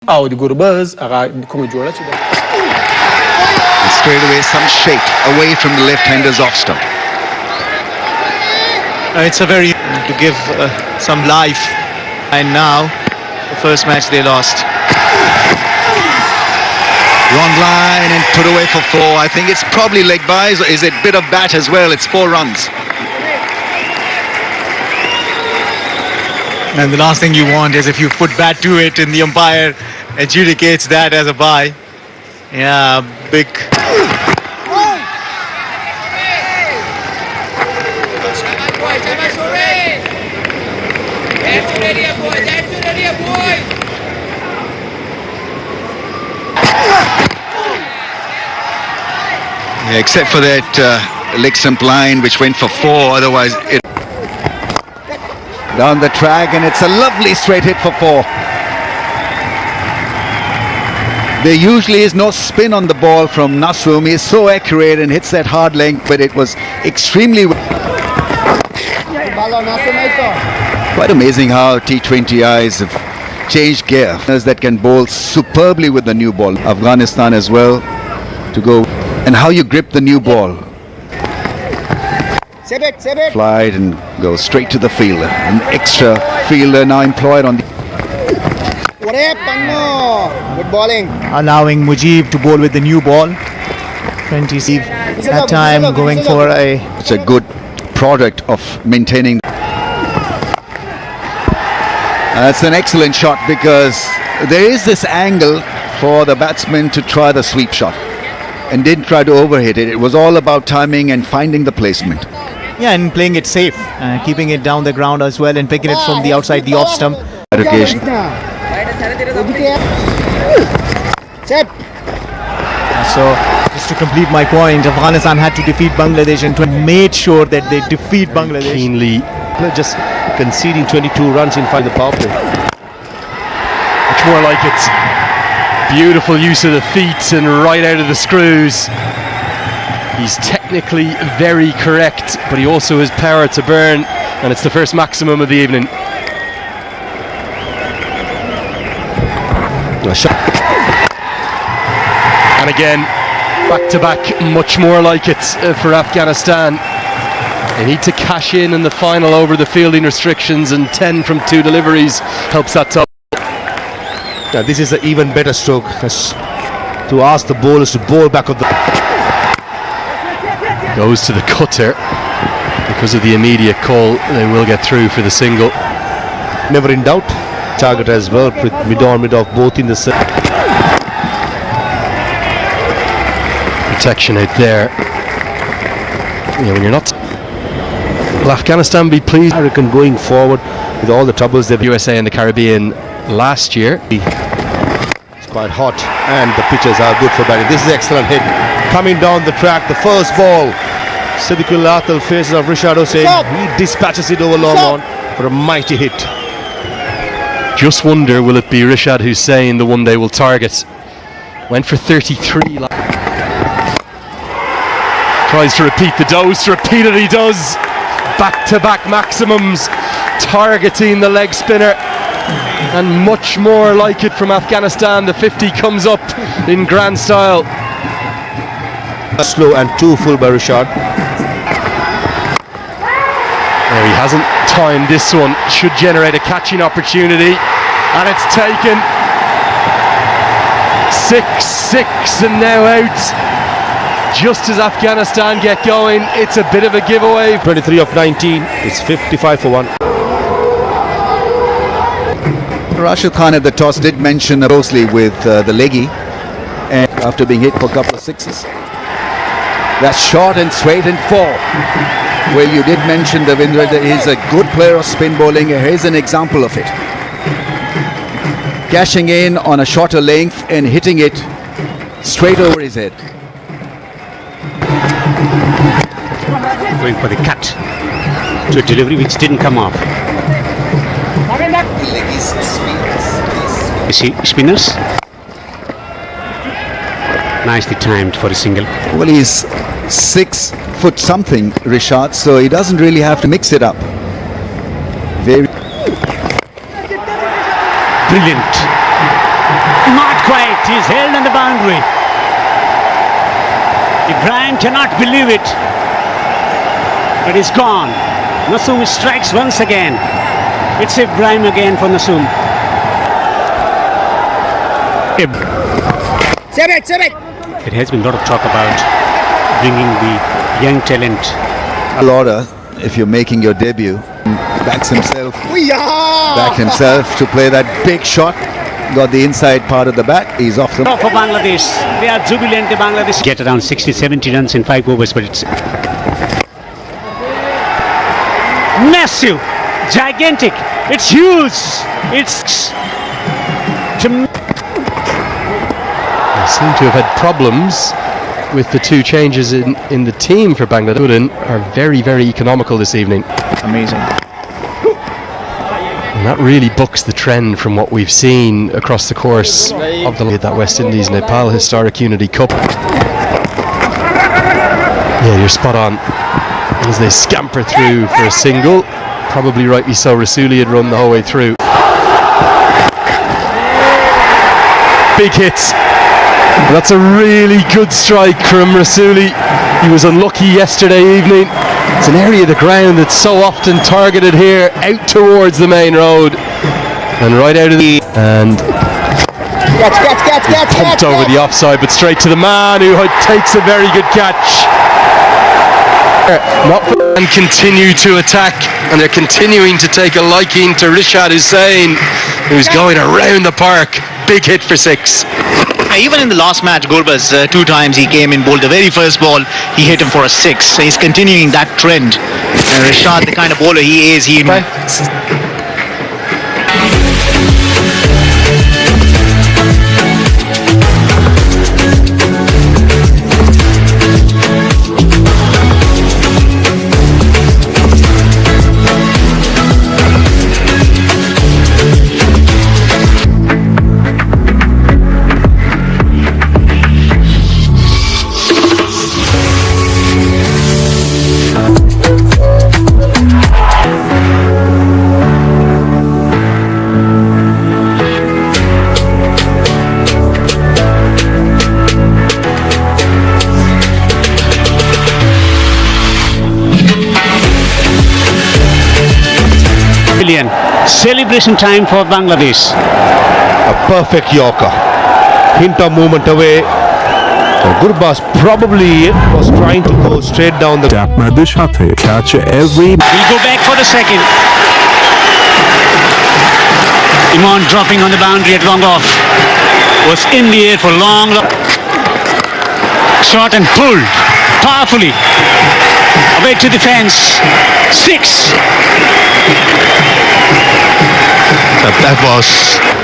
او د ګوربز هغه کوم جوړه چې straight away some shake away from the left-hander's off stump. It's a very to give some life, and now the first match they lost. Long line and put away for 4. I think it's probably leg byes, or is it bit of bat as well? It's 4 runs. And the last thing you want is if you put bat to it and the umpire adjudicates that as a bye. Yeah, big. Yeah, except for that leg stump line which went for 4, otherwise it down the track, and it's a lovely straight hit for 4. There usually is no spin on the ball from Nasrum. He is so accurate and hits that hard length, but it was extremely quite amazing how T20Is have changed gear. That can bowl superbly with the new ball. Afghanistan as well to go, and how you grip the new ball. Fly it and go straight to the fielder. An extra fielder now employed on the. Good bowling. Allowing Mujib to bowl with the new ball. 20 that time going for a. It's a good product of maintaining. That's an excellent shot, because there is this angle for the batsman to try the sweep shot and didn't try to overhit it. It was all about timing and finding the placement. Yeah, and playing it safe, keeping it down the ground as well, and picking it from the outside the off stump. That occasion. So, just to complete my point, Afghanistan had to defeat Bangladesh and made sure that they defeat Bangladesh. Keenly, just conceding 22 runs in front of the power play. Much more like it. Beautiful use of the feet and right out of the screws. He's technically very correct, but he also has power to burn, and it's the first maximum of the evening. And again, back to back, much more like it for Afghanistan. They need to cash in the final over the fielding restrictions, and 10 from 2 deliveries helps that top. Now this is an even better stroke. That's to ask the bowlers to bowl back of the. Goes to the cutter. Because of the immediate call, they will get through for the single. Never in doubt. Target as well, with mid-off both in the set. Protection out there. Yeah, when you're not. Will Afghanistan be pleased? I reckon going forward with all the troubles they've USA and the Caribbean last year. It's quite hot, and the pitches are good for batting. This is an excellent hit. Coming down the track, the first ball. Siddiqul Atal faces of Rishad Hussain. He dispatches it over long on for a mighty hit. Just wonder, will it be Rishad Hussain, the one they will target? Went for 33. Tries to repeat the dose, repeat it he does. Back-to-back maximums, targeting the leg spinner, and much more like it from Afghanistan. The 50 comes up in grand style. Slow and too full by Rishad. Now he hasn't timed this one, should generate a catching opportunity, and it's taken. 6-6 and now out. Just as Afghanistan get going, it's a bit of a giveaway. 23 of 19, it's 55 for 1. Rashid Khan at the toss did mention closely with the leggy, and after being hit for a couple of sixes. That's short and straight and 4. Well, you did mention, Davindra, that he's a good player of spin bowling. Here's an example of it. Cashing in on a shorter length and hitting it straight over his head. Going for the cut to a delivery which didn't come off. You see spinners? Nicely timed for a single. Well, he's 6 foot something, Rishad, so he doesn't really have to mix it up. Very brilliant. Not quite. He's held on the boundary. Ibrahim cannot believe it. But he's gone. Nasoom strikes once again. It's Ibrahim again for Nasoom. There has been a lot of talk about bringing the young talent. Lauder, if you're making your debut, backs himself to play that big shot. Got the inside part of the bat. He's off the... For Bangladesh, they are jubilant. Bangladesh get around 60-70 runs in 5 overs, but it's massive, gigantic. It's huge. It's They seem to have had problems with the two changes in the team for Bangladesh. Are very, very economical this evening. Amazing. And that really bucks the trend from what we've seen across the course of that West Indies-Nepal Historic Unity Cup. Yeah, you're spot on. As they scamper through for a single, probably rightly so. Rasuli had run the whole way through. Big hits. That's a really good strike from Rasuli. He was unlucky yesterday evening. It's an area of the ground that's so often targeted here, out towards the main road and right out of the... And pumped over the offside, but straight to the man who takes a very good catch. And continue to attack, and they're continuing to take a liking to Rishad Hussain, who's going around the park. Big hit for 6. Even in the last match, Gurbaz, 2 times he came in, bowled the very first ball, he hit him for a 6. So he's continuing that trend. And Rishad, the kind of bowler he is, celebration time for Bangladesh. A perfect Yorker. Hint of movement away. So Gurbaz probably was trying to go straight down the... আপনাদের সাথে catch every... We'll go back for the second. Iman dropping on the boundary at long off. Was in the air for long. Shot and pulled powerfully. Away to the fence. 6. That was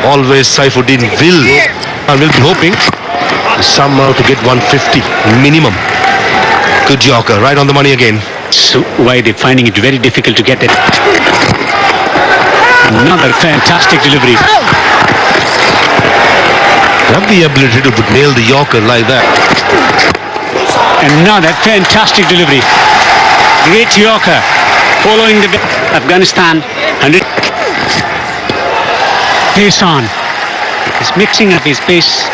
always Saifuddin will be hoping somehow to get 150 minimum. Good Yorker, right on the money again. So why they're finding it very difficult to get it. Another fantastic delivery. Have the ability to nail the Yorker like that. Another fantastic delivery. Great Yorker. Following the Afghanistan 100. Pace on. He's mixing up his pace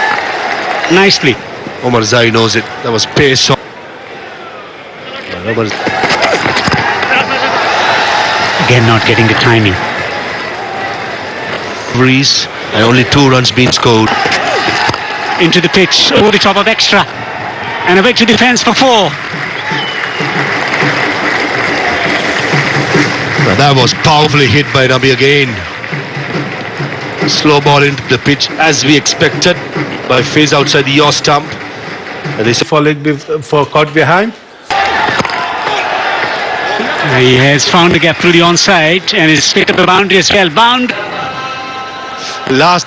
nicely. Omar Zai knows it. That was pace on. Again, not getting the timing. Breeze and only 2 runs being scored. Into the pitch, over the top of extra. And away to defence for 4. That was powerfully hit by Nabi again. Slow ball into the pitch as we expected by phase outside the yaw stump. This For leg for caught behind. He has found a gap through the onside and he's picked up the boundary as well. Bound.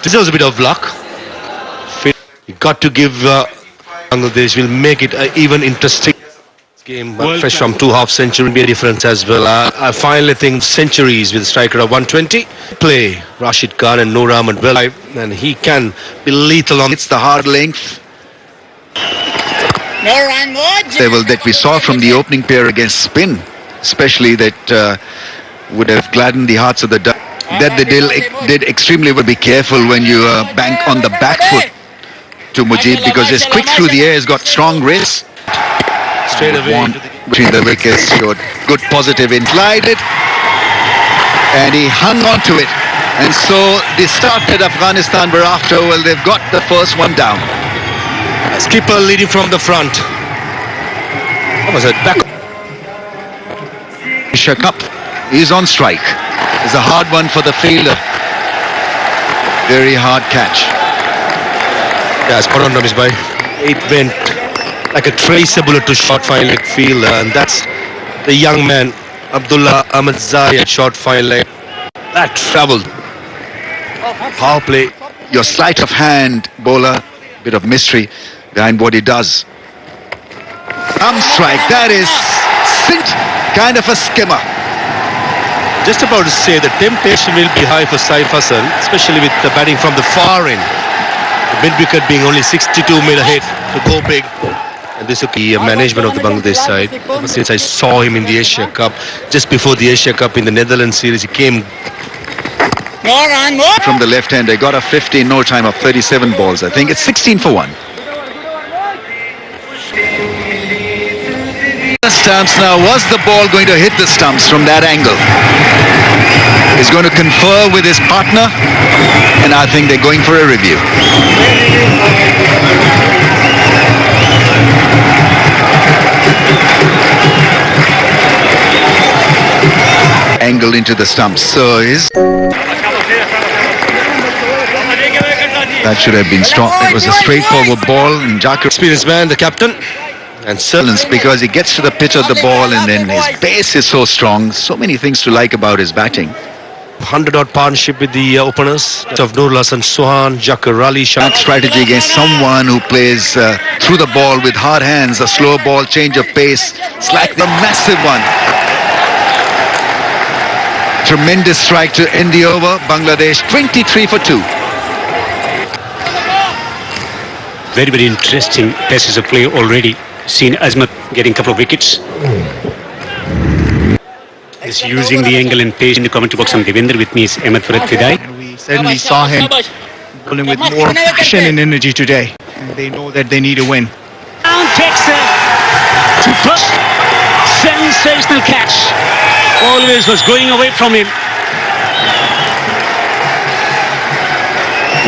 This was a bit of luck. You got to give Bangladesh will make it even interesting. Game fresh from 2 half century will be a difference as well. I finally think centuries with a striker of 120. Play Rashid Khan and Noor Ahmed well, and he can be lethal on. It's the hard length level that we saw from the opening pair against spin, especially that would have gladdened the hearts of the that they did extremely well. Be careful when you bank on the back foot to Mujib, because he's quick through the air, he's got strong wrists. Straight away. Between the wickets, showed good positive in. Glided, and he hung on to it. And so the start that Afghanistan were after, well, they've got the first one down. Skipper leading from the front. What was it? Back. Asia Cup, he's on strike. It's a hard one for the fielder. Very hard catch. Yeah, spot on, Ramesh bhai. It went like a tracer bullet to short fine leg fielder, and that's the young man, Abdullah Ahmed Zai at short fine leg. That travelled. Power play. Your sleight of hand, bowler, bit of mystery behind what he does. Strike, that is kind of a skimmer. Just about to say the temptation will be high for Saif Hassan, especially with the batting from the far end. The mid-wicket being only 62 made ahead to go big. And this is the management of the Bangladesh side. Ever since I saw him in the Asia Cup, just before the Asia Cup in the Netherlands series, he came. From the left hand, they got a 50 in no time of 37 balls. I think it's 16 for 1. Stumps now. Was the ball going to hit the stumps from that angle? He's going to confer with his partner, and I think they're going for a review. Angle into the stumps. So that should have been strong. It was a straightforward ball, and Jakar, Experienced man, the captain. And silence, because he gets to the pitch of the ball, and then his base is so strong. So many things to like about his batting. 100-odd partnership with the openers of Nurul Hasan Sohan, Jakar Ali. That strategy against someone who plays through the ball with hard hands, a slow ball, change of pace. It's like the massive one. Tremendous strike to end the over. Bangladesh 23 for 2. Very, very interesting passes of play already. Seen Azmat getting a couple of wickets. Is using the angle and pace in the commentary box. And Devendra with me is Ahmed Farad Fidai. And we certainly saw him bowling with more passion and energy today. And they know that they need a win. Down takes a sensational catch. Always was going away from him.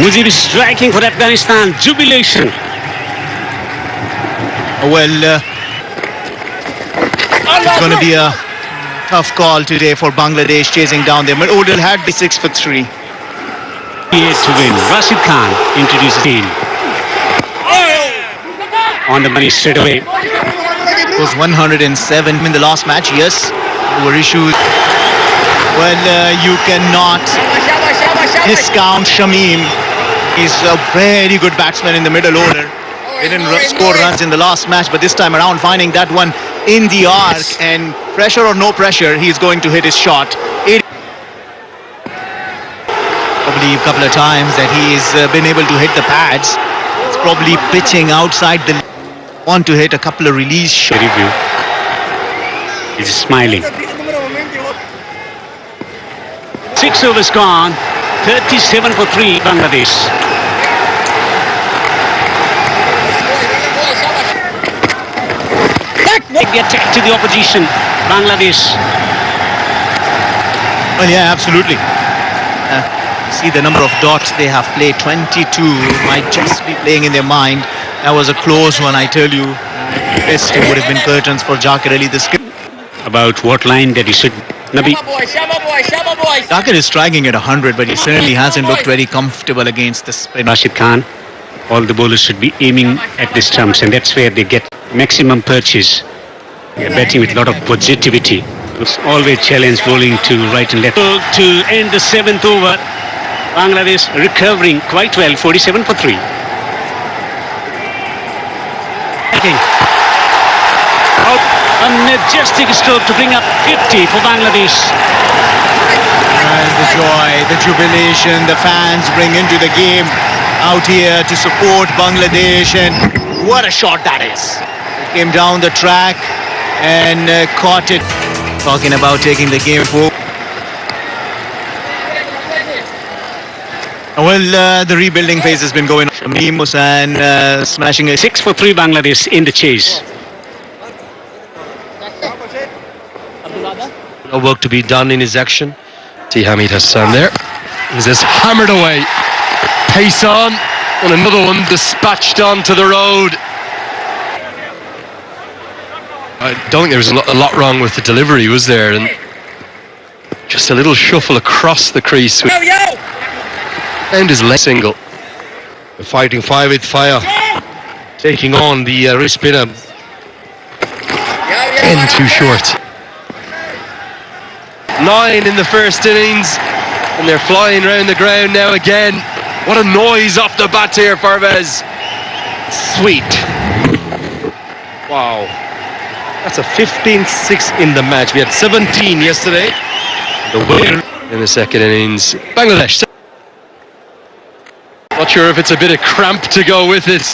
Mujib is striking for Afghanistan. Jubilation. Well, it's going to be a tough call today for Bangladesh chasing down them. But Odell had the 6 for 3. Here to win. Rashid Khan introduces team. On the money straight away. It was 107 in the last match. Yes, there were issues. Well, you cannot discount Shamim. He's a very good batsman in the middle order. They didn't score runs in the last match, but this time around finding that one in the arc, and pressure or no pressure, he's going to hit his shot. Probably a couple of times that he's been able to hit the pads. It's probably pitching outside the... Want to hit a couple of release shots. Review. He's smiling. 6 overs gone. 37 for 3 Bangladesh. The attack to the opposition, Bangladesh. Well, yeah, absolutely. See the number of dots they have played, 22. Might just be playing in their mind. That was a close one, I tell you. Best it would have been curtains for Jakar Ali, the skip. About what line that he should... Nabi. Jakar is striking at 100, but he certainly hasn't looked very comfortable against the spin. Rashid Khan. All the bowlers should be aiming at the stumps, and that's where they get maximum purchase. They're batting with a lot of positivity. It's always challenge bowling to right and left. To end the 7th over, Bangladesh recovering quite well, 47 for 3. A majestic stroke to bring up 50 for Bangladesh. And the joy, the jubilation, the fans bring into the game out here to support Bangladesh, and what a shot that is. Came down the track and caught it. Talking about taking the game forward. Well, the rebuilding phase has been going on. Shamim Hussain smashing a 6 for 3 Bangladesh in the chase. No work to be done in his action. Hamid Hassan there. He's just hammered away. Pace on. And another one dispatched onto the road. I don't think there was a lot wrong with the delivery, was there? And just a little shuffle across the crease. And his leg single. They're fighting fire with fire. Taking on the wrist spinner. End too short. 9 in the first innings. And they're flying around the ground now again. What a noise off the bat here, Parvez. Sweet. Wow. That's a 15-6 in the match. We had 17 yesterday. The winner In the second innings, Bangladesh. Not sure if it's a bit of cramp to go with it.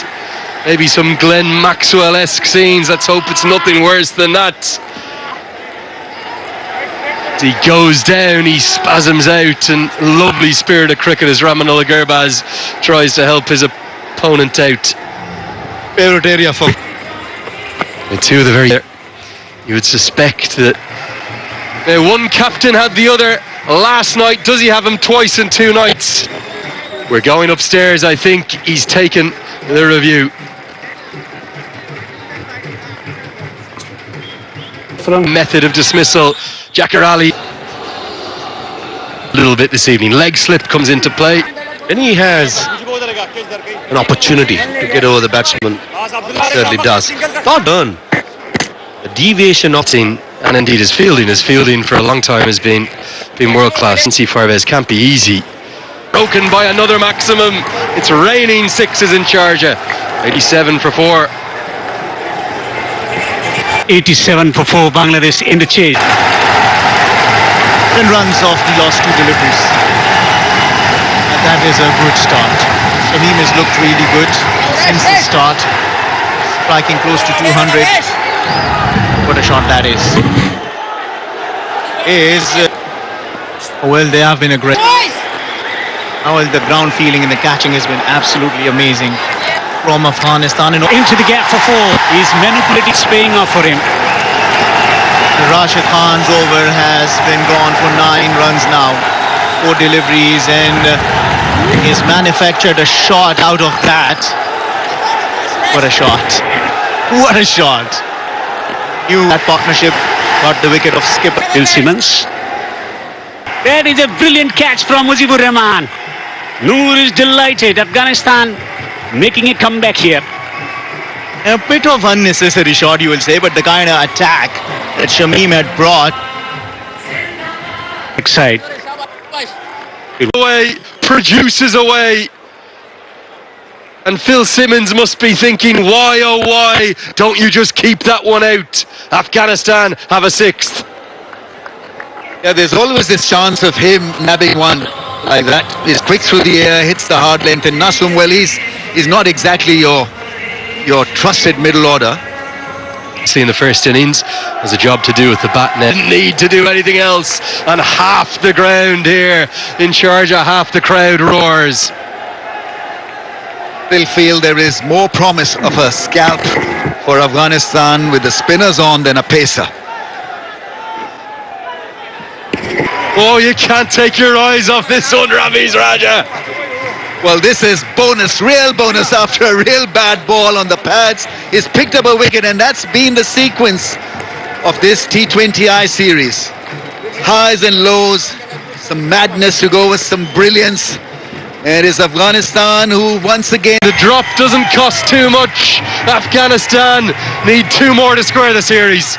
Maybe some Glenn Maxwell-esque scenes. Let's hope it's nothing worse than that. As he goes down, he spasms out, and lovely spirit of cricket as Ramanullah Gurbaz tries to help his opponent out. favorite area for The two of the very... You would suspect that one captain had the other last night. Does he have him twice in 2 nights? We're going upstairs. I think he's taken the review. Method of dismissal. Jakar Ali. A little bit this evening. Leg slip comes into play. and he has an opportunity to get over the batsman. Certainly does. Not done. The deviation of And indeed his fielding. His fielding for a long time has been world class. And Parvez can't be easy. Broken by another maximum. It's raining sixes in Sharjah. 87 for 4. 87 for 4 Bangladesh in the chase. 10 runs off the last 2 deliveries. And that is a good start. Shamim has looked really good since the start. Striking close to 200. What a shot that is. Well, they have been aggressive. Well, the ground feeling and the catching has been absolutely amazing from Afghanistan. Into the gap for 4. His manipulative paying off for him. Rashid Khan's over has been gone for 9 runs now. 4 deliveries, and he's manufactured a shot out of that. What a shot. What a shot. That partnership got the wicket of skipper Phil Simmons. That is a brilliant catch from Mujibur Rahman. Noor is delighted. Afghanistan making a comeback here. A bit of unnecessary shot, you will say, but the kind of attack that Shamim had brought. Side. Away, produces away. And Phil Simmons must be thinking, why, oh why, don't you just keep that one out? Afghanistan have a 6th. Yeah, there's always this chance of him nabbing one like that. He's quick through the air, hits the hard length, and Nasum, well, he's not exactly your trusted middle order. See, in the first innings, there's a job to do with the bat net. Didn't need to do anything else. And half the ground here in Sharjah, half the crowd roars. They'll feel there is more promise of a scalp for Afghanistan with the spinners on than a pacer. Oh, you can't take your eyes off this one, Raviz Raja. Well, this is bonus, real bonus after a real bad ball on the pads. He's picked up a wicket, and that's been the sequence of this T20I series. Highs and lows, some madness to go with some brilliance. And it is Afghanistan who once again... The drop doesn't cost too much. Afghanistan need 2 more to square the series.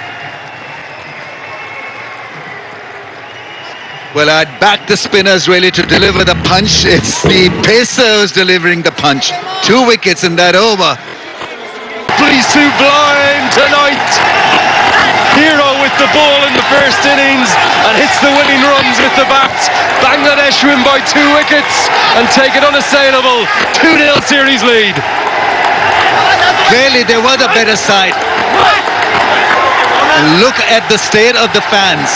Well, I'd back the spinners really to deliver the punch. It's the pacers delivering the punch. 2 wickets in that over. Please sublime tonight. Hero with the ball in the first innings and hits the winning runs with the bat. Bangladesh win by 2 wickets and take an unassailable 2-0 series lead. Clearly, they were the better side. Look at the state of the fans.